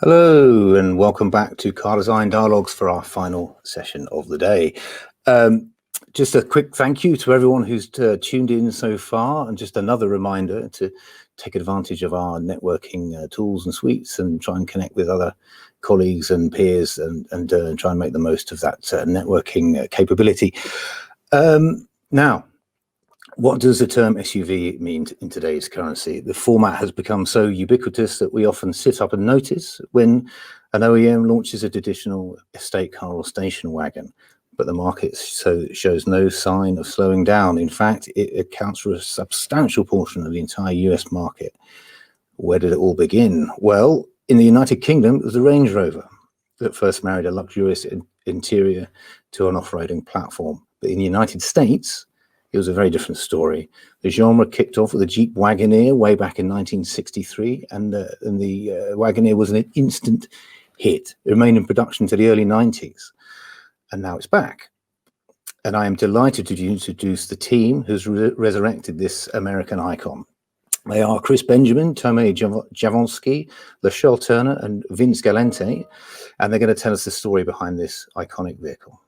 Hello and welcome back to Car Design Dialogues for our final session of the day. Just a quick thank you to everyone who's tuned in so far, and just another reminder to take advantage of our networking tools and suites and try and connect with other colleagues and peers and try and make the most of that networking capability. Now, what does the term SUV mean in today's currency? The format has become so ubiquitous that we often sit up and notice when an OEM launches a traditional estate car or station wagon, but the market shows no sign of slowing down. In fact, it accounts for a substantial portion of the entire US market. Where did it all begin? Well, in the United Kingdom, it was the Range Rover that first married a luxurious interior to an off-roading platform. But in the United States, it was a very different story. The genre kicked off with a Jeep Wagoneer way back in 1963, and the Wagoneer was an instant hit. It remained in production to the early 90s, and now it's back. And I am delighted to introduce the team who's resurrected this American icon. They are Chris Benjamin, Tomei Jablonski, Lachelle Turner, and Vince Galante, and they're going to tell us the story behind this iconic vehicle.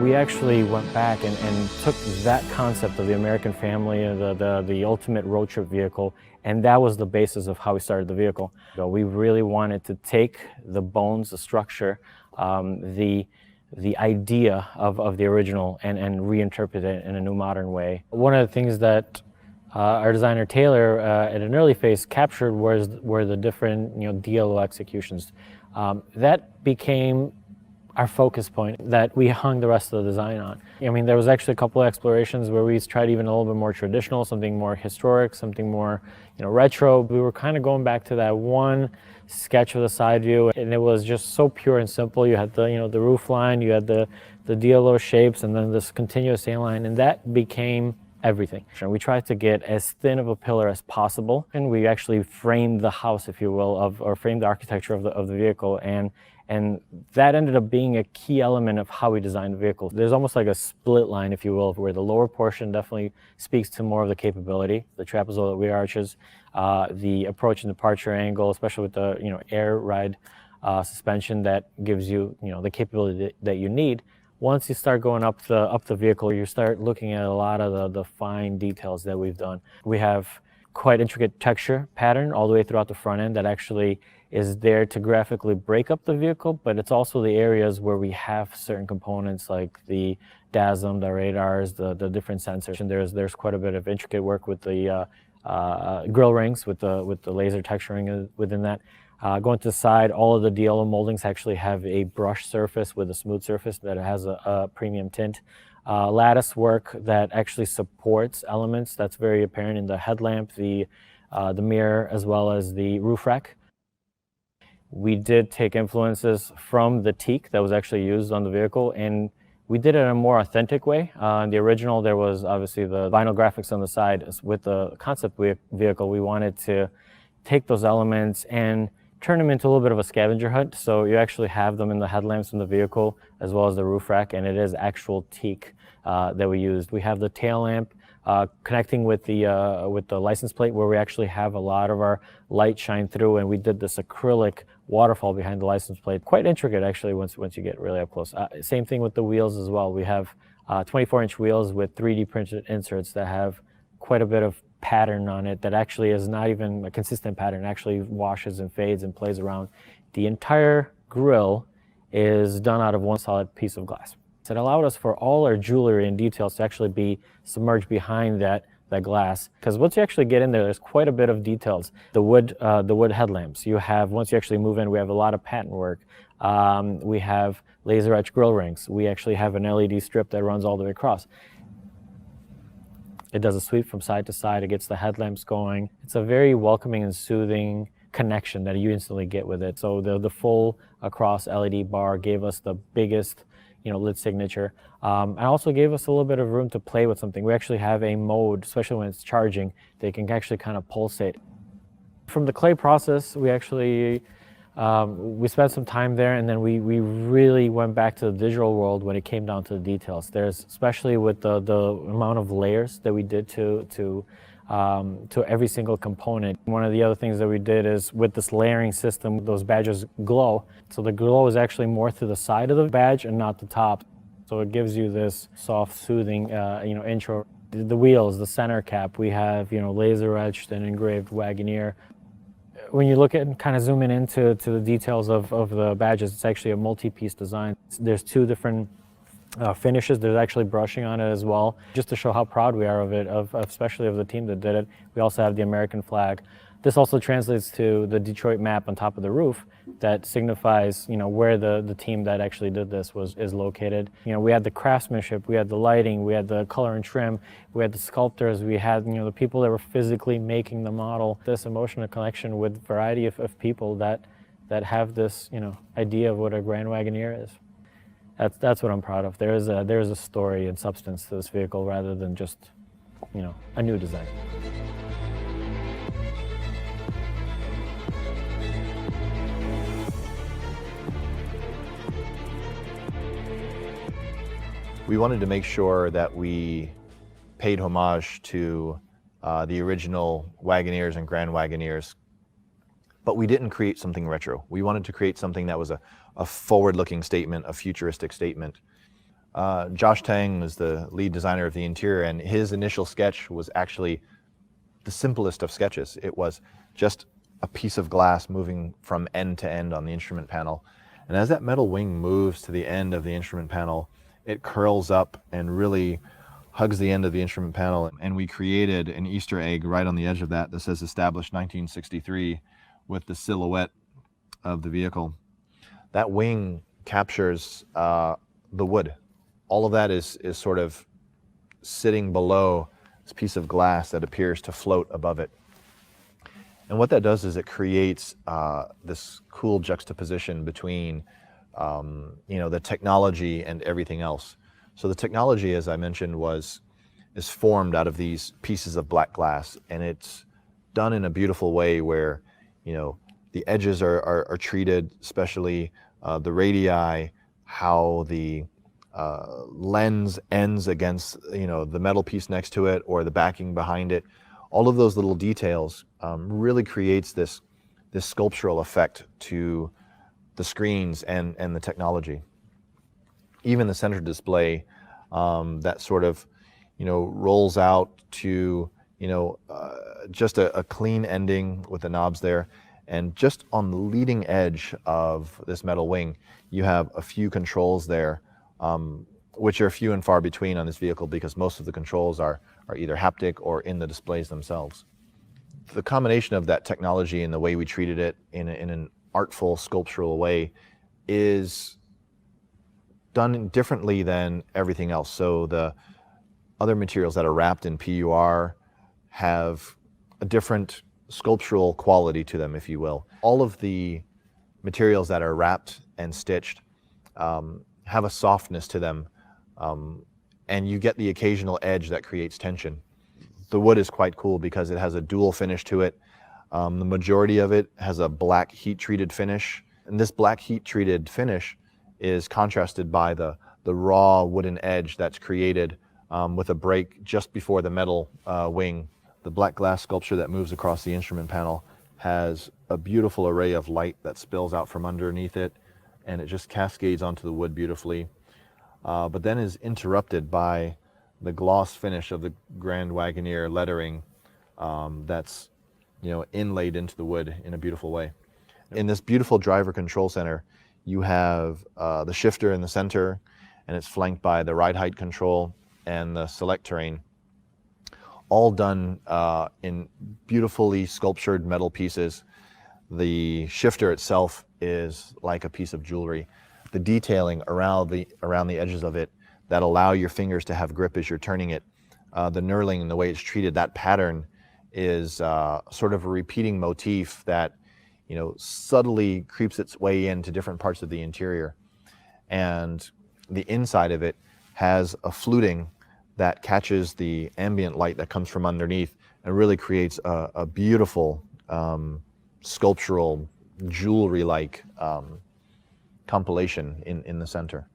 We actually went back and took that concept of the American family, the ultimate road trip vehicle, and that was the basis of how we started the vehicle. So we really wanted to take the bones, the structure, the idea of the original and reinterpret it in a new modern way. One of the things that our designer Taylor at an early phase captured were the different DLO executions. That became our focus point that we hung the rest of the design on. I mean, there was actually a couple of explorations where we tried even a little bit more traditional, something more historic, something more retro. We were kind of going back to that one sketch of the side view, and it was just so pure and simple. You had the roof line, you had the DLO shapes, and then this continuous A-line, and that became everything. And we tried to get as thin of a pillar as possible, and we actually framed the house, if you will, or framed the architecture of the vehicle, and that ended up being a key element of how we designed the vehicle. There's almost like a split line, if you will, where the lower portion definitely speaks to more of the capability, the trapezoidal rear arches, the approach and departure angle, especially with the air ride suspension that gives you the capability that you need. Once you start going up the vehicle, you start looking at a lot of the fine details that we've done. We have quite intricate texture pattern all the way throughout the front end that actually is there to graphically break up the vehicle, but it's also the areas where we have certain components like the DASM, the radars, the different sensors. And there's quite a bit of intricate work with the grille rings, with the laser texturing within that. Going to the side, all of the DLO moldings actually have a brush surface with a smooth surface that has a premium tint. Lattice work that actually supports elements that's very apparent in the headlamp, the mirror, as well as the roof rack. We did take influences from the teak that was actually used on the vehicle, and we did it in a more authentic way. In the original, there was obviously the vinyl graphics on the side. With the concept vehicle, we wanted to take those elements and turn them into a little bit of a scavenger hunt. So you actually have them in the headlamps in the vehicle, as well as the roof rack, and it is actual teak that we used. We have the tail lamp connecting with the license plate where we actually have a lot of our light shine through, and we did this acrylic waterfall behind the license plate. Quite intricate, actually, once you get really up close. Same thing with the wheels as well. We have 24-inch wheels with 3D printed inserts that have quite a bit of pattern on it that actually is not even a consistent pattern. It actually washes and fades and plays around. The entire grill is done out of one solid piece of glass. It allowed us for all our jewelry and details to actually be submerged behind that glass, because once you actually get in there, there's quite a bit of details. The wood headlamps you have, once you actually move in, we have a lot of patent work. We have laser etch grill rings. We actually have an LED strip that runs all the way across. It does a sweep from side to side. It gets the headlamps going. It's a very welcoming and soothing connection that you instantly get with it. So the full across LED bar gave us the biggest, lid signature. And also gave us a little bit of room to play with something. We actually have a mode, especially when it's charging, they can actually kind of pulsate. From the clay process, we actually we spent some time there, and then we really went back to the digital world when it came down to the details. There's, especially with the amount of layers that we did to every single component. One of the other things that we did is with this layering system, those badges glow. So the glow is actually more to the side of the badge and not the top. So it gives you this soft, soothing, intro. The wheels, the center cap, we have, laser etched and engraved Wagoneer. When you look at and kind of zoom into the details of the badges, it's actually a multi-piece design. There's two different finishes. There's actually brushing on it as well, just to show how proud we are of it, especially of the team that did it. We also have the American flag. This also translates to the Detroit map on top of the roof that signifies, where the team that actually did this is located. We had the craftsmanship, we had the lighting, we had the color and trim, we had the sculptors, we had, the people that were physically making the model. This emotional connection with a variety of people that have this, idea of what a Grand Wagoneer is. That's what I'm proud of. There is a story and substance to this vehicle rather than just, a new design. We wanted to make sure that we paid homage to the original Wagoneers and Grand Wagoneers, but we didn't create something retro. We wanted to create something that was a forward-looking statement, a futuristic statement. Josh Tang is the lead designer of the interior, and his initial sketch was actually the simplest of sketches. It was just a piece of glass moving from end to end on the instrument panel. And as that metal wing moves to the end of the instrument panel, it curls up and really hugs the end of the instrument panel. And we created an Easter egg right on the edge of that says established 1963 with the silhouette of the vehicle. That wing captures the wood. All of that is sort of sitting below this piece of glass that appears to float above it. And what that does is it creates this cool juxtaposition between the technology and everything else. So the technology, as I mentioned, is formed out of these pieces of black glass, and it's done in a beautiful way where, the edges are treated, especially the radii, how the lens ends against, the metal piece next to it or the backing behind it. All of those little details really creates this sculptural effect to the screens and the technology. Even the center display that sort of, rolls out to, just a clean ending with the knobs there. And just on the leading edge of this metal wing, you have a few controls there, which are few and far between on this vehicle because most of the controls are either haptic or in the displays themselves. The combination of that technology and the way we treated it in an artful, sculptural way is done differently than everything else. So the other materials that are wrapped in PUR have a different sculptural quality to them, if you will. All of the materials that are wrapped and stitched have a softness to them, and you get the occasional edge that creates tension. The wood is quite cool because it has a dual finish to it. The majority of it has a black heat-treated finish, and this black heat-treated finish is contrasted by the raw wooden edge that's created with a break just before the metal wing. The black glass sculpture that moves across the instrument panel has a beautiful array of light that spills out from underneath it, and it just cascades onto the wood beautifully, but then is interrupted by the gloss finish of the Grand Wagoneer lettering that's inlaid into the wood in a beautiful way. In this beautiful driver control center, you have the shifter in the center, and it's flanked by the ride height control and the select terrain, all done in beautifully sculptured metal pieces. The shifter itself is like a piece of jewelry. The detailing around the edges of it that allow your fingers to have grip as you're turning it, the knurling and the way it's treated, that pattern is sort of a repeating motif that subtly creeps its way into different parts of the interior. And the inside of it has a fluting that catches the ambient light that comes from underneath and really creates a beautiful sculptural jewelry-like compilation in the center.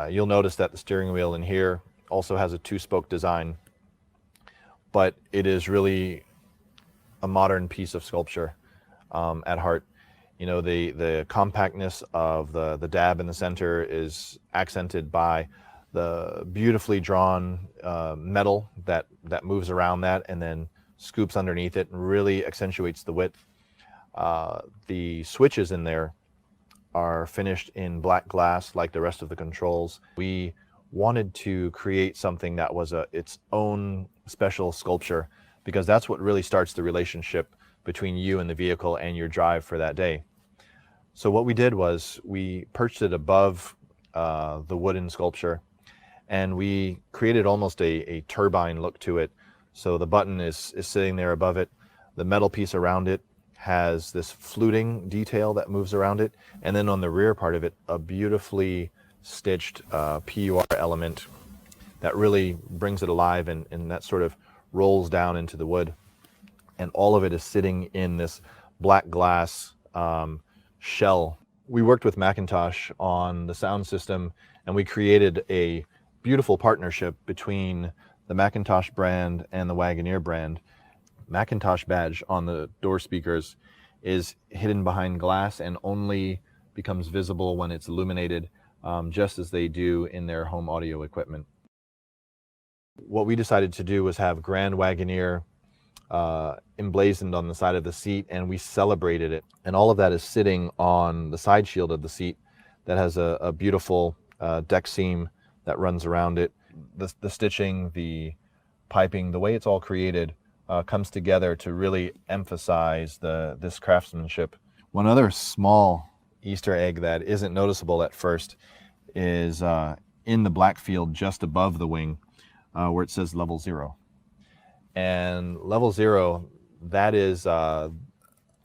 You'll notice that the steering wheel in here also has a two-spoke design, but it is really a modern piece of sculpture at heart. The compactness of the dab in the center is accented by the beautifully drawn metal that moves around that and then scoops underneath it and really accentuates the width. The switches in there are finished in black glass like the rest of the controls. We wanted to create something that was its own special sculpture, because that's what really starts the relationship between you and the vehicle and your drive for that day. So what we did was we perched it above the wooden sculpture, and we created almost a turbine look to it. So the button is sitting there above it. The metal piece around it has this fluting detail that moves around it. And then on the rear part of it, a beautifully stitched PUR element that really brings it alive, and that sort of rolls down into the wood. And all of it is sitting in this black glass shell. We worked with Macintosh on the sound system, and we created a beautiful partnership between the Macintosh brand and the Wagoneer brand. Macintosh badge on the door speakers is hidden behind glass and only becomes visible when it's illuminated, just as they do in their home audio equipment. What we decided to do was have Grand Wagoneer emblazoned on the side of the seat, and we celebrated it. And all of that is sitting on the side shield of the seat that has a beautiful deck seam that runs around it. The stitching, the piping, the way it's all created comes together to really emphasize this craftsmanship. One other small Easter egg that isn't noticeable at first is in the black field just above the wing, where it says level 0. And level 0, that is us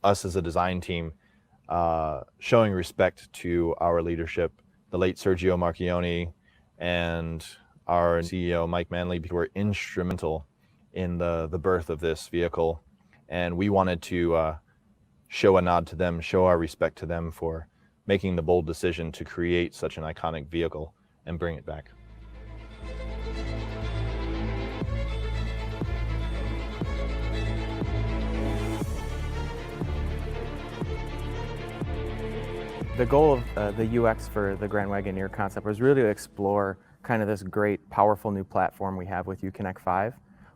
as a design team showing respect to our leadership, the late Sergio Marchioni and our CEO Mike Manley, who were instrumental in the birth of this vehicle. And we wanted to show a nod to them, show our respect to them for making the bold decision to create such an iconic vehicle and bring it back. The goal of the UX for the Grand Wagoneer concept was really to explore kind of this great, powerful new platform we have with Uconnect 5,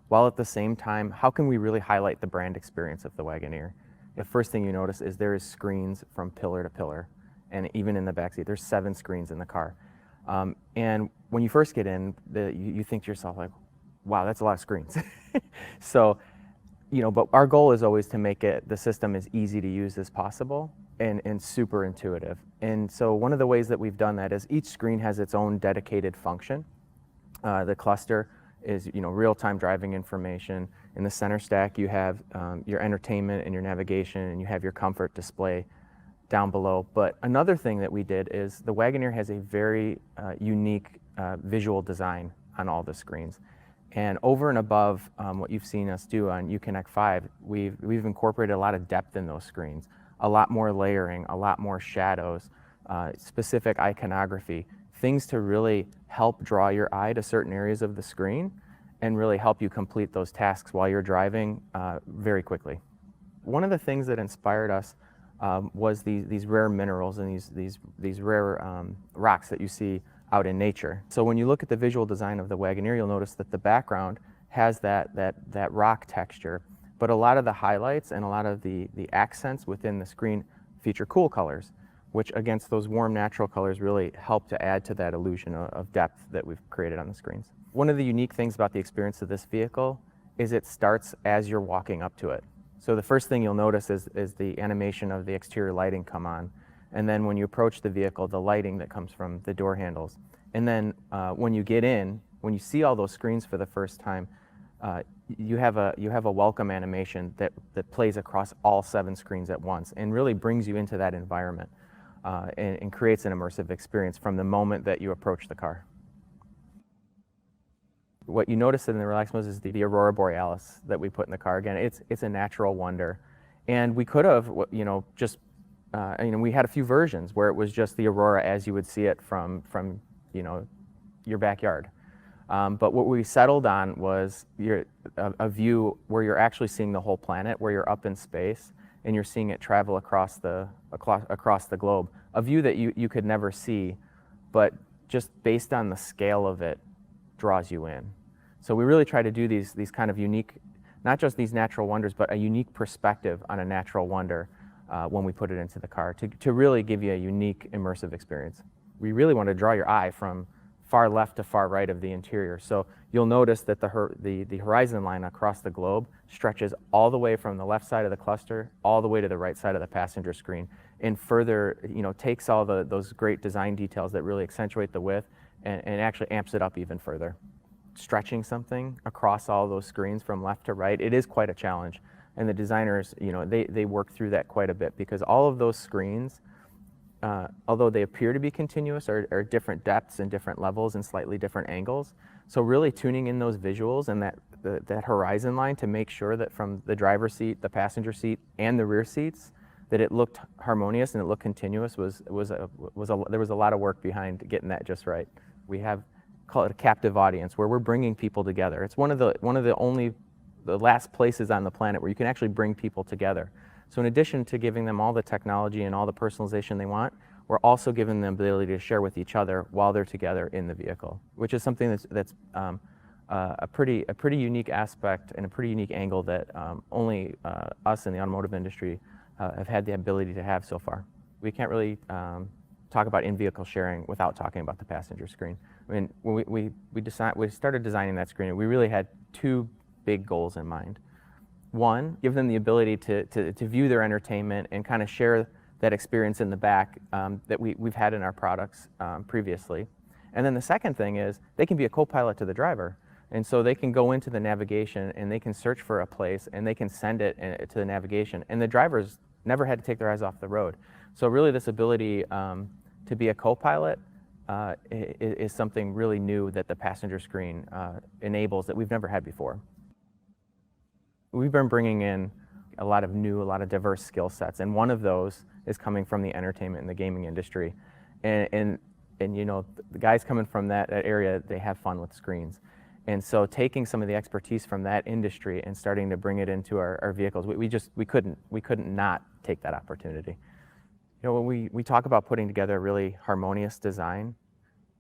while at the same time, how can we really highlight the brand experience of the Wagoneer? The first thing you notice is there is screens from pillar to pillar, and even in the backseat, there's 7 screens in the car. And when you first get in, you think to yourself like, wow, that's a lot of screens. So, but our goal is always to make the system as easy to use as possible and super intuitive. And so one of the ways that we've done that is each screen has its own dedicated function. The cluster is real-time driving information. In the center stack, you have your entertainment and your navigation, and you have your comfort display down below. But another thing that we did is the Wagoneer has a very unique visual design on all the screens. And over and above what you've seen us do on Uconnect 5, we've incorporated a lot of depth in those screens, a lot more layering, a lot more shadows, specific iconography, things to really help draw your eye to certain areas of the screen and really help you complete those tasks while you're driving very quickly. One of the things that inspired us was these rare minerals and these rare rocks that you see out in nature. So when you look at the visual design of the Wagoneer, you'll notice that the background has that rock texture, but a lot of the highlights and a lot of the accents within the screen feature cool colors, which against those warm natural colors really help to add to that illusion of depth that we've created on the screens. One of the unique things about the experience of this vehicle is it starts as you're walking up to it. So the first thing you'll notice is the animation of the exterior lighting come on. And then when you approach the vehicle, the lighting that comes from the door handles. And then when you get in, when you see all those screens for the first time, you have a welcome animation that plays across all 7 screens at once and really brings you into that environment and creates an immersive experience from the moment that you approach the car. What you notice in the relaxed mode is the Aurora Borealis that we put in the car. Again, it's a natural wonder. And we could have, just, we had a few versions where it was just the Aurora as you would see it from your backyard. But what we settled on was a view where you're actually seeing the whole planet, where you're up in space and you're seeing it travel across the globe. A view that you could never see, but just based on the scale of it, draws you in. So we really try to do these kind of unique, not just these natural wonders, but a unique perspective on a natural wonder when we put it into the car to really give you a unique immersive experience. We really want to draw your eye from far left to far right of the interior. So you'll notice that the horizon line across the globe stretches all the way from the left side of the cluster all the way to the right side of the passenger screen, and further takes all those great design details that really accentuate the width and actually amps it up even further. Stretching something across all those screens from left to right, it is quite a challenge. And the designers, they work through that quite a bit, because all of those screens, although they appear to be continuous, are different depths and different levels and slightly different angles. So really tuning in those visuals and that horizon line to make sure that from the driver's seat, the passenger seat, and the rear seats, that it looked harmonious and it looked continuous there was a lot of work behind getting that just right. We call it a captive audience, where we're bringing people together. It's one of the last places on the planet where you can actually bring people together. So in addition to giving them all the technology and all the personalization they want, we're also giving them the ability to share with each other while they're together in the vehicle, which is something that's a pretty unique aspect and a pretty unique angle that only us in the automotive industry have had the ability to have so far. We can't really talk about in-vehicle sharing without talking about the passenger screen. I mean, when we started designing that screen, we really had 2 big goals in mind. One, give them the ability to view their entertainment and kind of share that experience in the back that we've had in our products previously. And then the second thing is they can be a co-pilot to the driver. And so they can go into the navigation and they can search for a place and they can send it to the navigation. And the drivers never had to take their eyes off the road. So really this ability to be a co-pilot is something really new that the passenger screen enables that we've never had before. We've been bringing in a lot of diverse skill sets, and one of those is coming from the entertainment and the gaming industry. And the guys coming from that area, they have fun with screens. And so taking some of the expertise from that industry and starting to bring it into our vehicles, we couldn't not take that opportunity. When we talk about putting together a really harmonious design,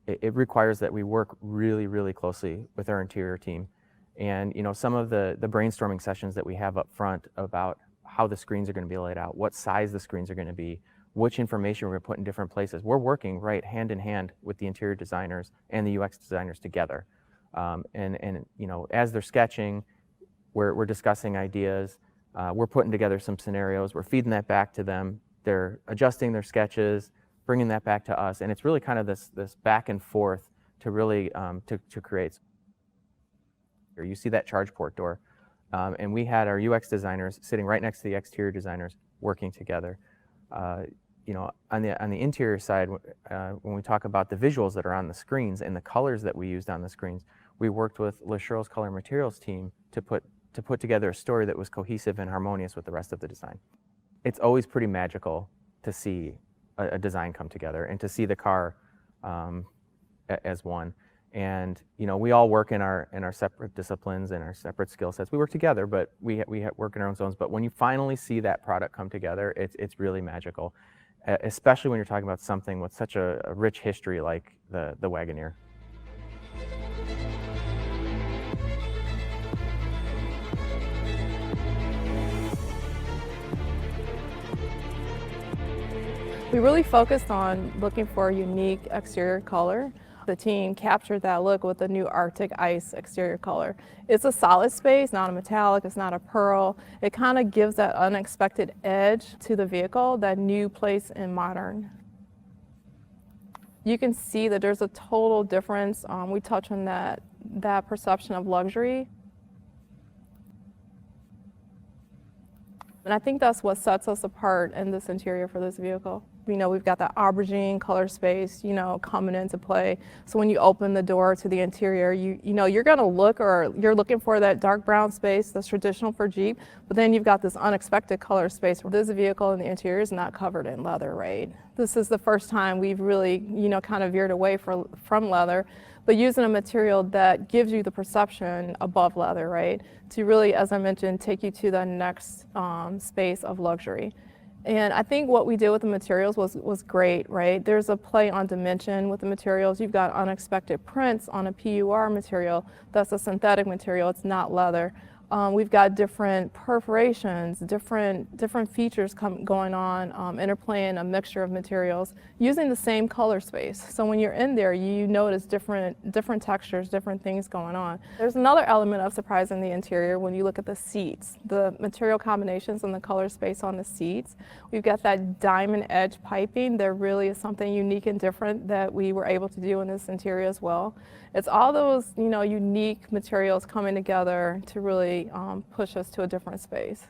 it requires that we work really, really closely with our interior team. And some of the brainstorming sessions that we have up front about how the screens are going to be laid out, what size the screens are going to be, which information we're going to put in different places. We're working right hand in hand with the interior designers and the UX designers together. As they're sketching, we're discussing ideas. We're putting together some scenarios. We're feeding that back to them. They're adjusting their sketches, bringing that back to us, and it's really kind of this back and forth to really to create. You see that charge port door, and we had our UX designers sitting right next to the exterior designers working together. On the interior side, when we talk about the visuals that are on the screens and the colors that we used on the screens, we worked with LeCherle's Color Materials team to put together a story that was cohesive and harmonious with the rest of the design. It's always pretty magical to see a design come together and to see the car as one. And we all work in our separate disciplines and our separate skill sets. We work together, but we work in our own zones. But when you finally see that product come together, it's really magical, especially when you're talking about something with such a rich history like the Wagoneer. We really focused on looking for a unique exterior color. The team captured that look with the new Arctic Ice exterior color. It's a solid space, not a metallic, it's not a pearl. It kind of gives that unexpected edge to the vehicle, that new place in modern. You can see that there's a total difference. We touch on that perception of luxury. And I think that's what sets us apart in this interior for this vehicle. We've got that aubergine color space, coming into play. So when you open the door to the interior, you're gonna look, or you're looking for that dark brown space that's traditional for Jeep, but then you've got this unexpected color space where this vehicle in the interior is not covered in leather, right? This is the first time we've really, kind of veered away from leather, but using a material that gives you the perception above leather, right? To really, as I mentioned, take you to the next space of luxury. And I think what we did with the materials was great, right? There's a play on dimension with the materials. You've got unexpected prints on a PUR material. That's a synthetic material, it's not leather. We've got different perforations, different features going on, interplaying a mixture of materials using the same color space. So when you're in there, you notice different textures, different things going on. There's another element of surprise in the interior when you look at the seats, the material combinations and the color space on the seats. We've got that diamond edge piping. There really is something unique and different that we were able to do in this interior as well. It's all those, unique materials coming together to really push us to a different space.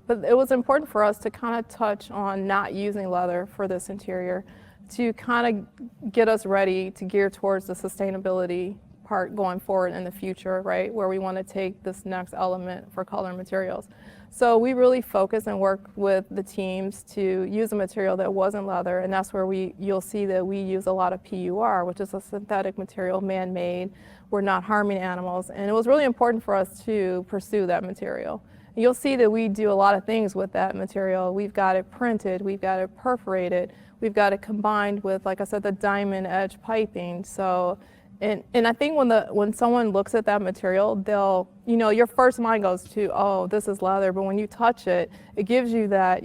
But it was important for us to kind of touch on not using leather for this interior to kind of get us ready to gear towards the sustainability part going forward in the future, right? Where we want to take this next element for color and materials. So we really focus and work with the teams to use a material that wasn't leather, and that's where you'll see that we use a lot of PUR, which is a synthetic material, man-made. We're not harming animals, and it was really important for us to pursue that material. You'll see that we do a lot of things with that material. We've got it printed, we've got it perforated, we've got it combined with, like I said, the diamond edge piping. So. And I think when someone looks at that material, they'll, your first mind goes to, oh, this is leather. But when you touch it, it gives you that,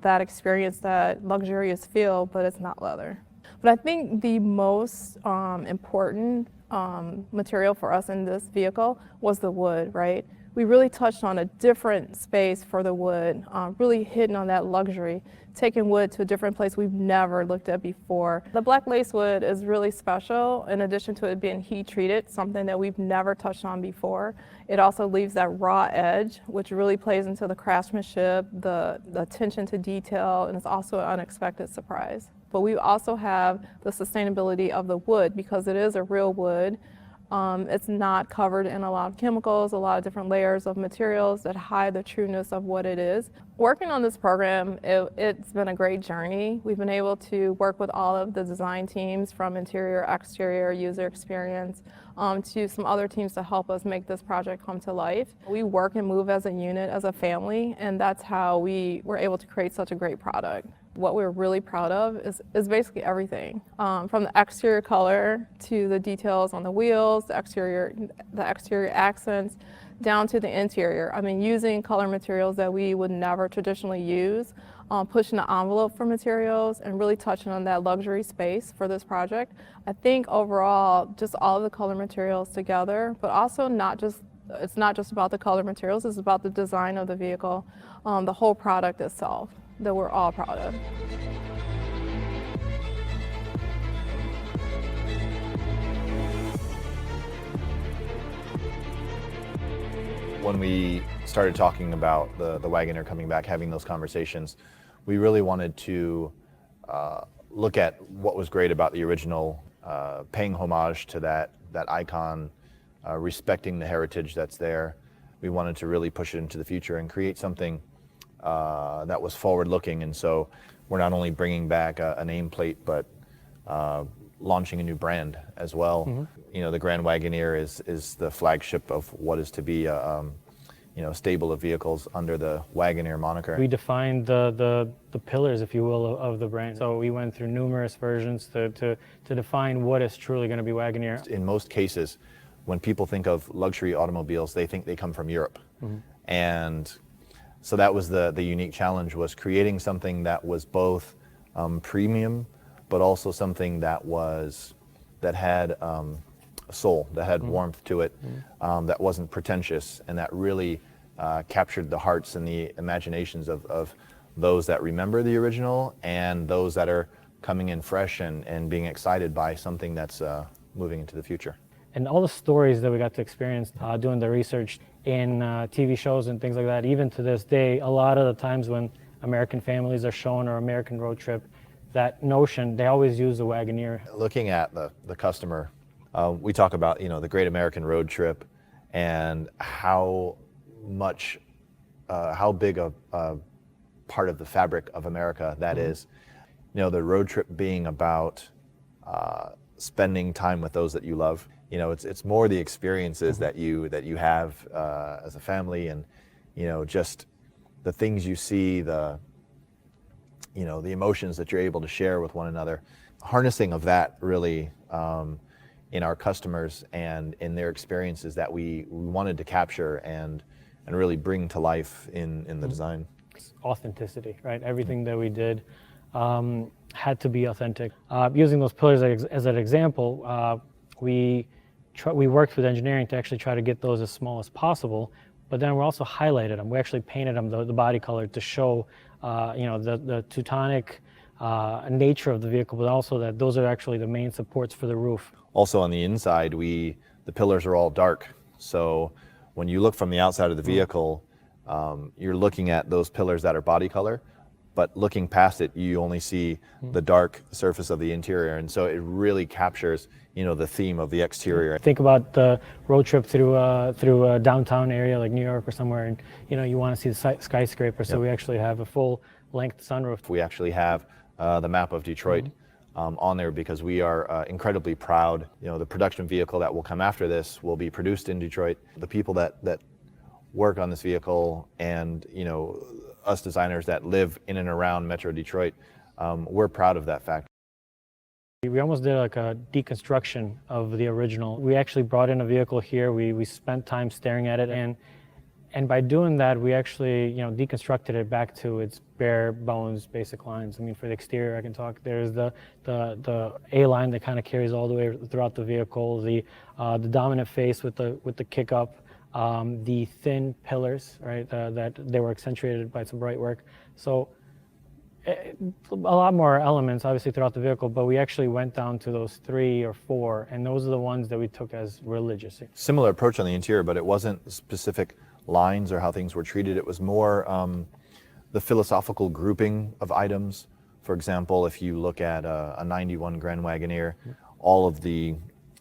that experience, that luxurious feel, but it's not leather. But I think the most important material for us in this vehicle was the wood, right? We really touched on a different space for the wood, really hitting on that luxury, taking wood to a different place we've never looked at before. The black lace wood is really special in addition to it being heat treated, something that we've never touched on before. It also leaves that raw edge, which really plays into the craftsmanship, the attention to detail, and it's also an unexpected surprise. But we also have the sustainability of the wood because it is a real wood. It's not covered in a lot of chemicals, a lot of different layers of materials that hide the trueness of what it is. Working on this program, it's been a great journey. We've been able to work with all of the design teams from interior, exterior, user experience, to some other teams to help us make this project come to life. We work and move as a unit, as a family, and that's how we were able to create such a great product. What we're really proud of is basically everything, from the exterior color to the details on the wheels, the exterior accents, down to the interior. I mean, using color materials that we would never traditionally use, pushing the envelope for materials, and really touching on that luxury space for this project. I think overall, just all of the color materials together, but also it's not just about the color materials, it's about the design of the vehicle, the whole product itself that we're all proud of. When we started talking about the Wagoneer coming back, having those conversations, we really wanted to look at what was great about the original, paying homage to that icon, respecting the heritage that's there. We wanted to really push it into the future and create something that was forward-looking, and so we're not only bringing back a nameplate, but launching a new brand as well. You know, the Grand Wagoneer is the flagship of what is to be a you know, stable of vehicles under the Wagoneer moniker. We defined the pillars, if you will, of the brand. So we went through numerous versions to define what is truly going to be Wagoneer. In most cases, when people think of luxury automobiles, they think they come from Europe. And so that was the unique challenge, was creating something that was both premium, but also something that had a soul, that had warmth to it, that wasn't pretentious, and that really captured the hearts and the imaginations of those that remember the original and those that are coming in fresh and being excited by something that's moving into the future. And all the stories that we got to experience doing the research in TV shows and things like that, even to this day, a lot of the times when American families are shown or American road trip, that notion, they always use the Wagoneer. Looking at the customer, we talk about, you know, the great American road trip and how much, how big a part of the fabric of America that is. You know, the road trip being about spending time with those that you love. You know, it's more the experiences that you have as a family, and you know, just the things you see, the emotions that you're able to share with one another. Harnessing of that really in our customers and in their experiences that we wanted to capture and really bring to life in the design. Authenticity, right? Everything that we did had to be authentic. Using those pillars as an example, we worked with engineering to actually try to get those as small as possible, but then we also highlighted them. We actually painted them the body color to show the Teutonic nature of the vehicle, but also that those are actually the main supports for the roof. Also on the inside, the pillars are all dark. So when you look from the outside of the vehicle, you're looking at those pillars that are body color, but looking past it, you only see the dark surface of the interior. And so it really captures, you know, the theme of the exterior. Think about the road trip through a downtown area like New York or somewhere, and you know, you want to see the skyscraper. So we actually have a full length sunroof. We actually have the map of Detroit on there because we are incredibly proud. You know, the production vehicle that will come after this will be produced in Detroit. The people that work on this vehicle and, you know, us designers that live in and around Metro Detroit, we're proud of that fact. We almost did like a deconstruction of the original. We actually brought in a vehicle here. We spent time staring at it, and by doing that, we actually, you know, deconstructed it back to its bare bones, basic lines. I mean, for the exterior, I can talk. There's the A line that kind of carries all the way throughout the vehicle. The dominant face with the kick up. The thin pillars, right, that they were accentuated by some bright work. So a lot more elements, obviously, throughout the vehicle, but we actually went down to those 3 or 4, and those are the ones that we took as religious. Similar approach on the interior, but it wasn't specific lines or how things were treated. It was more the philosophical grouping of items. For example, if you look at a 91 Grand Wagoneer, all of the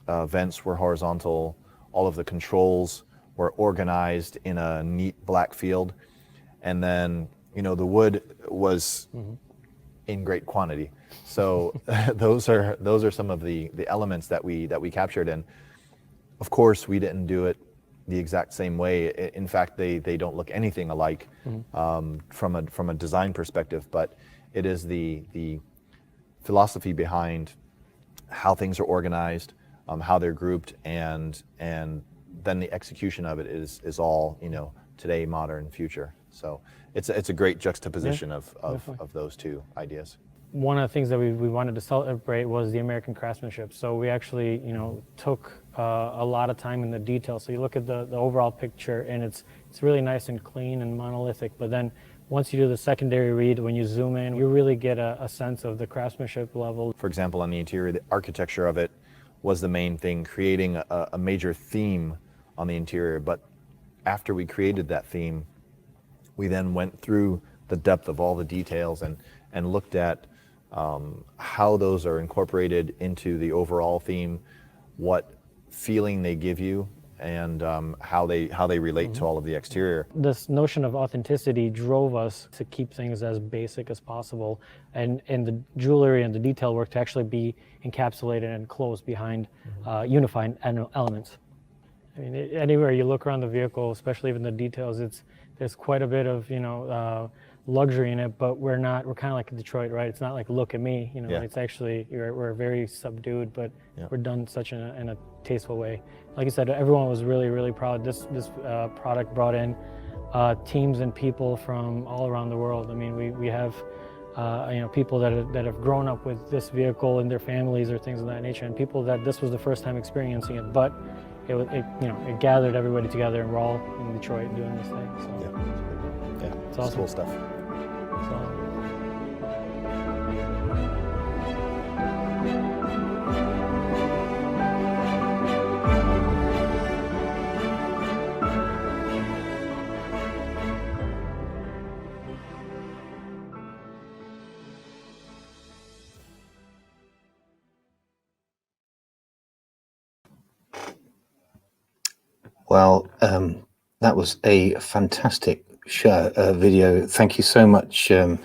vents were horizontal, all of the controls were organized in a neat black field, and then, you know, the wood was in great quantity. So those are some of the elements that we captured, and of course we didn't do it the exact same way. In fact, they don't look anything alike from a design perspective, but it is the philosophy behind how things are organized, how they're grouped, and then the execution of it is all, you know, today, modern, future. So it's a great juxtaposition of those two ideas. One of the things that we wanted to celebrate was the American craftsmanship. So we actually, you know, took a lot of time in the detail. So you look at the overall picture, and it's really nice and clean and monolithic. But then once you do the secondary read, when you zoom in, you really get a sense of the craftsmanship level. For example, on the interior, the architecture of it was the main thing, creating a major theme on the interior. But after we created that theme, we then went through the depth of all the details and looked at how those are incorporated into the overall theme, what feeling they give you, and how they relate to all of the exterior. This notion of authenticity drove us to keep things as basic as possible, and the jewelry and the detail work to actually be encapsulated and closed behind unified elements. I mean, anywhere you look around the vehicle, especially even the details, there's quite a bit of luxury in it, but we're kind of like Detroit, right? It's not like look at me, Yeah. It's actually we're very subdued, but Yeah. we're done such in a tasteful way. Like I said, everyone was really, really proud. This product brought in teams and people from all around the world. I mean, we have people that have grown up with this vehicle in their families or things of that nature, and people that this was the first time experiencing it, but it gathered everybody together, and we're all in Detroit doing this thing. So Yeah, it's awesome. Cool stuff. So, Well, that was a fantastic video. Thank you so much to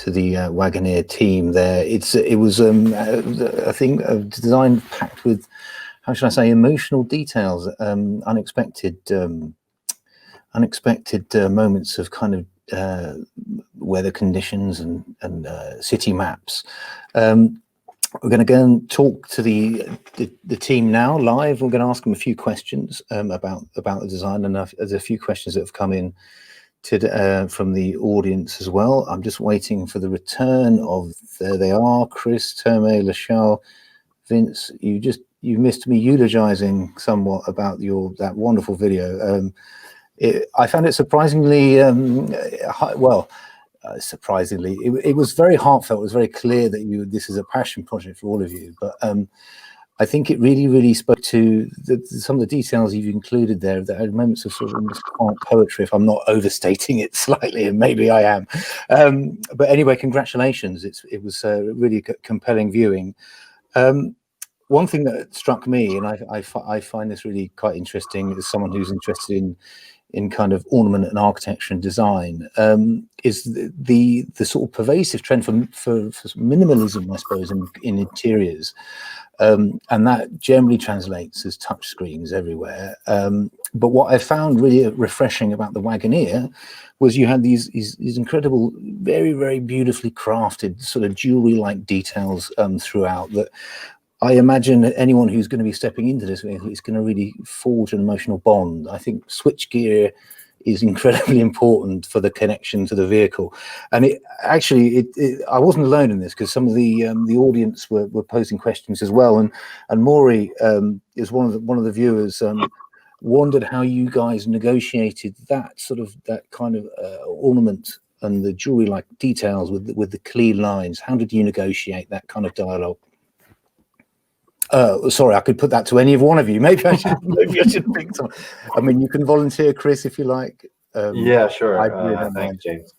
the Wagoneer team there. It was I think a design packed with, how should I say, emotional details, unexpected moments of kind of weather conditions and city maps. We're going to go and talk to the team now live. We're going to ask them a few questions about the design, and there's a few questions that have come in from the audience as well. I'm just waiting for the return of, there they are, Chris, Terme, Lachelle, Vince. You missed me eulogizing somewhat about that wonderful video. I found it surprisingly surprisingly, it was very heartfelt. It was very clear that this is a passion project for all of you. But I think it really, really spoke to some of the details you've included there. That had moments of sort of almost quiet poetry, if I'm not overstating it slightly, and maybe I am. But anyway, congratulations. It was really compelling viewing. One thing that struck me, and I find this really quite interesting as someone who's interested in kind of ornament and architecture and design, is the sort of pervasive trend for minimalism, I suppose, in interiors. And that generally translates as touch screens everywhere. But what I found really refreshing about the Wagoneer was you had these incredible, very, very beautifully crafted sort of jewelry-like details throughout that I imagine that anyone who's going to be stepping into this vehicle is going to really forge an emotional bond. I think switchgear is incredibly important for the connection to the vehicle. And I wasn't alone in this, because some of the audience were posing questions as well. And Maury is one of the viewers, wondered how you guys negotiated that kind of ornament and the jewelry-like details with the clean lines. How did you negotiate that kind of dialogue? Sorry, I could put that to any of one of you. Maybe I should pick someone. I mean, you can volunteer, Chris, if you like. Yeah, sure. Thanks, James.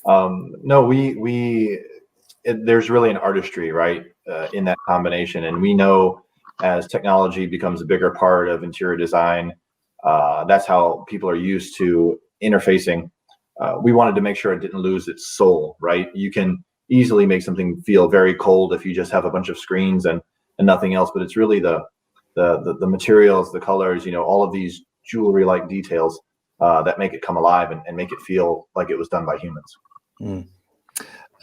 No, there's really an artistry, right, in that combination. And we know as technology becomes a bigger part of interior design, that's how people are used to interfacing. We wanted to make sure it didn't lose its soul, right? You can easily make something feel very cold if you just have a bunch of screens and nothing else, but it's really the materials, the colors, all of these jewelry-like details that make it come alive and make it feel like it was done by humans. Mm.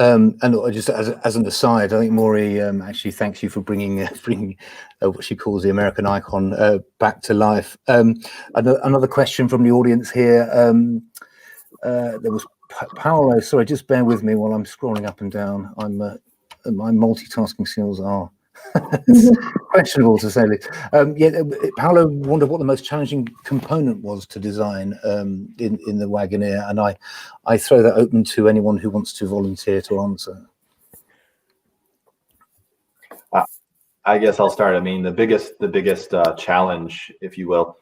And just as an aside, I think Maury actually thanks you for bringing what she calls the American icon back to life. Another question from the audience here. There was Paolo. Sorry, just bear with me while I'm scrolling up and down. My multitasking skills are questionable, to say least. Paolo wondered what the most challenging component was to design in the Wagoneer, and I throw that open to anyone who wants to volunteer to answer. I guess I'll start. I mean, the biggest challenge, if you will,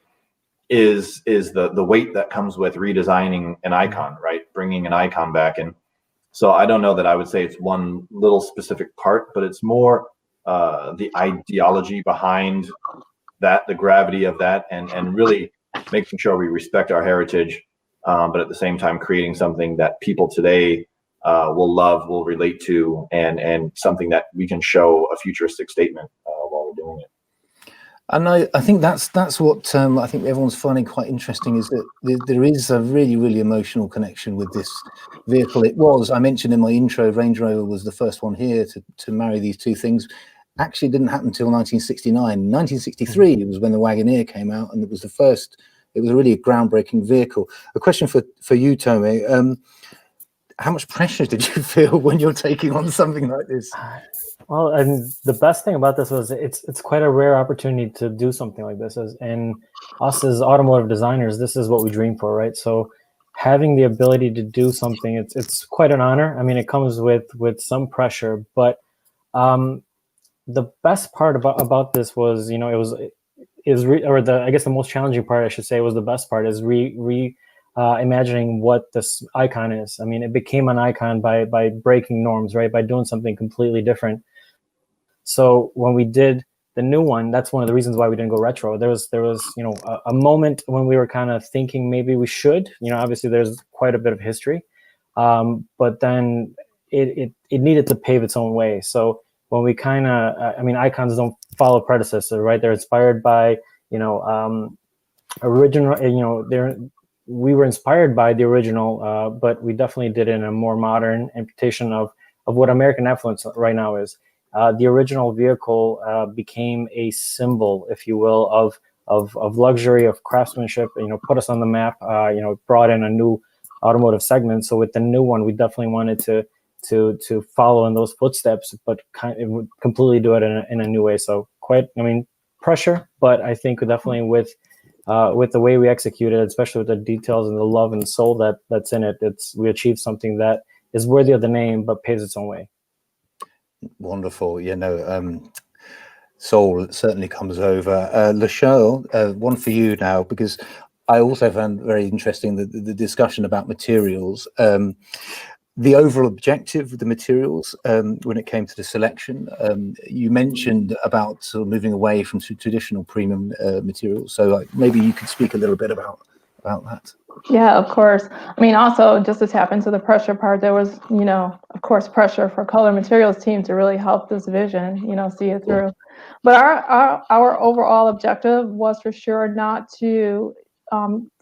is the weight that comes with redesigning an icon, right? Bringing an icon back in. So I don't know that I would say it's one little specific part, but it's more the ideology behind the gravity of that, and really making sure we respect our heritage, but at the same time creating something that people today will love, will relate to, and something that we can show a futuristic statement while we're doing it. And I think that's what I think everyone's finding quite interesting, is that there is a really, really emotional connection with this vehicle. It was, I mentioned in my intro, Range Rover was the first one here to marry these two things. Actually didn't happen until 1969. 1963 was when the Wagoneer came out, and it was really a groundbreaking vehicle. A question for you, Tommy. How much pressure did you feel when you're taking on something like this? Well, and the best thing about this was it's quite a rare opportunity to do something like this. And us as automotive designers, this is what we dream for, right? So having the ability to do something, it's quite an honor. I mean, it comes with some pressure, but the best part about this was, I guess the most challenging part, I should say, was the best part, is imagining what this icon is. I mean, it became an icon by breaking norms, right? By doing something completely different. So when we did the new one, that's one of the reasons why we didn't go retro. There was a moment when we were kind of thinking maybe we should. Obviously there's quite a bit of history, but then it needed to pave its own way. So when we kind of, icons don't follow predecessor, right? They're inspired by original. We were inspired by the original, but we definitely did it in a more modern interpretation of what American affluence right now is. The original vehicle became a symbol, if you will, of luxury, of craftsmanship. Put us on the map. Brought in a new automotive segment. So with the new one, we definitely wanted to follow in those footsteps, but completely do it in a new way. So pressure, but I think definitely with the way we executed it, especially with the details and the love and the soul that's in it, we achieved something that is worthy of the name, but paves its own way. Wonderful. Soul certainly comes over. Lachelle, one for you now, because I also found very interesting the discussion about materials. The overall objective of the materials, when it came to the selection, you mentioned about sort of moving away from traditional premium materials. So maybe you could speak a little bit about that. Yeah, of course. Also just to tap into the pressure part, there was, of course, pressure for color materials team to really help this vision, see it through. But our overall objective was for sure not to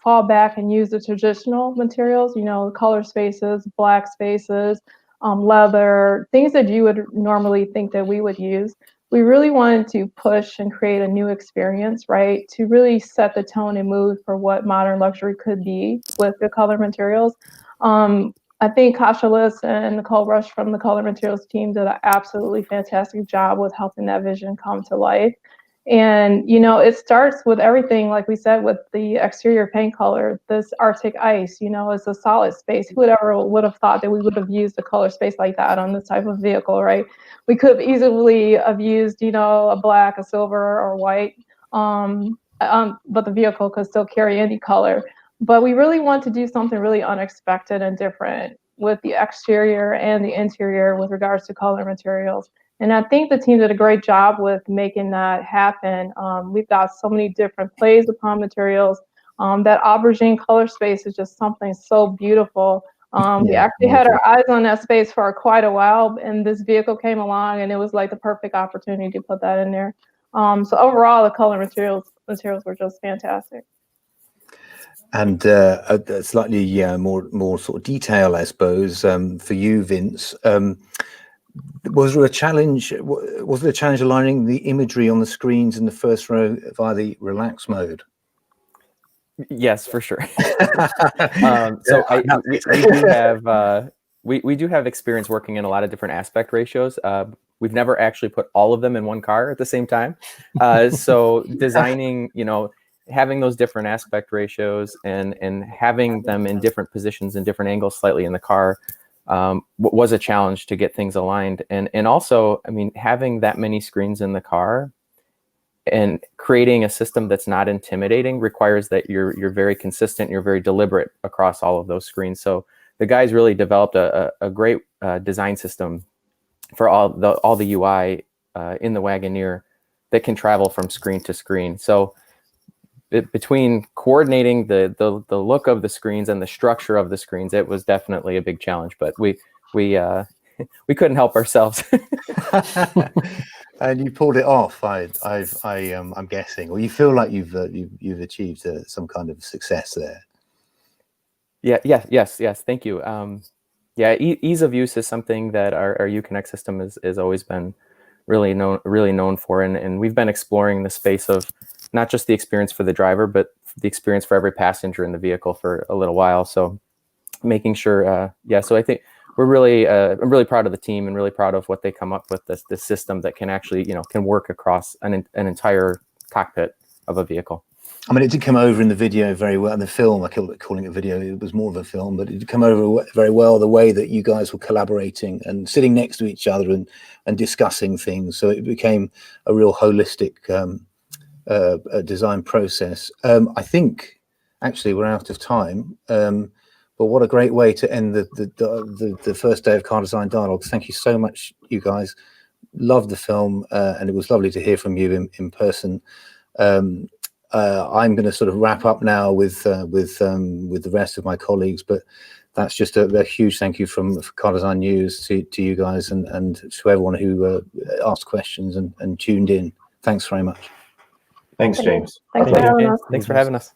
fall back and use the traditional materials, color spaces, black spaces, leather, things that you would normally think that we would use. We really wanted to push and create a new experience, right? To really set the tone and mood for what modern luxury could be with the color materials. I think Kasha Liss and Nicole Rush from the color materials team did an absolutely fantastic job with helping that vision come to life. And, it starts with everything, like we said, with the exterior paint color. This Arctic ice, is a solid space. Who would have thought that we would have used a color space like that on this type of vehicle, right? We could have easily have used, a black, a silver, or white, but the vehicle could still carry any color. But we really want to do something really unexpected and different with the exterior and the interior with regards to color materials. And I think the team did a great job with making that happen. We've got so many different plays upon materials. That aubergine color space is just something so beautiful. We actually had our eyes on that space for quite a while, and this vehicle came along, and it was like the perfect opportunity to put that in there. So overall, the color materials were just fantastic. And slightly more sort of detail, I suppose, for you, Vince. Was there a challenge? Was there a challenge aligning the imagery on the screens in the first row via the relax mode? Yes, for sure. We do have experience working in a lot of different aspect ratios. We've never actually put all of them in one car at the same time. So designing, having those different aspect ratios and having them in different positions and different angles slightly in the car was a challenge to get things aligned. And also, having that many screens in the car and creating a system that's not intimidating requires that you're very consistent, you're very deliberate across all of those screens. So the guys really developed a great design system for all the UI in the Wagoneer that can travel from screen to screen. So between coordinating the look of the screens and the structure of the screens, it was definitely a big challenge, but we couldn't help ourselves. And you pulled it off. I'm guessing, or you feel like you've achieved some kind of success there. Yes. Thank you. Yeah, ease of use is something that our Uconnect system has always been really known for, and we've been exploring the space of not just the experience for the driver, but the experience for every passenger in the vehicle for a little while. So making sure, so I think we're really, I'm really proud of the team and really proud of what they come up with, this system that can actually, can work across an entire cockpit of a vehicle. I mean, it did come over in the video very well. In the film, I kept calling it video. It was more of a film, but it did come over very well, the way that you guys were collaborating and sitting next to each other and discussing things. So it became a real holistic design process. I think, actually, we're out of time. But what a great way to end the first day of Car Design Dialogues. Thank you so much, you guys. Loved the film, and it was lovely to hear from you in person. I'm going to sort of wrap up now with the rest of my colleagues, but that's just a huge thank you from Car Design News to you guys and to everyone who asked questions and tuned in. Thanks very much. Thanks, James. Thanks for having us. Thanks for having us.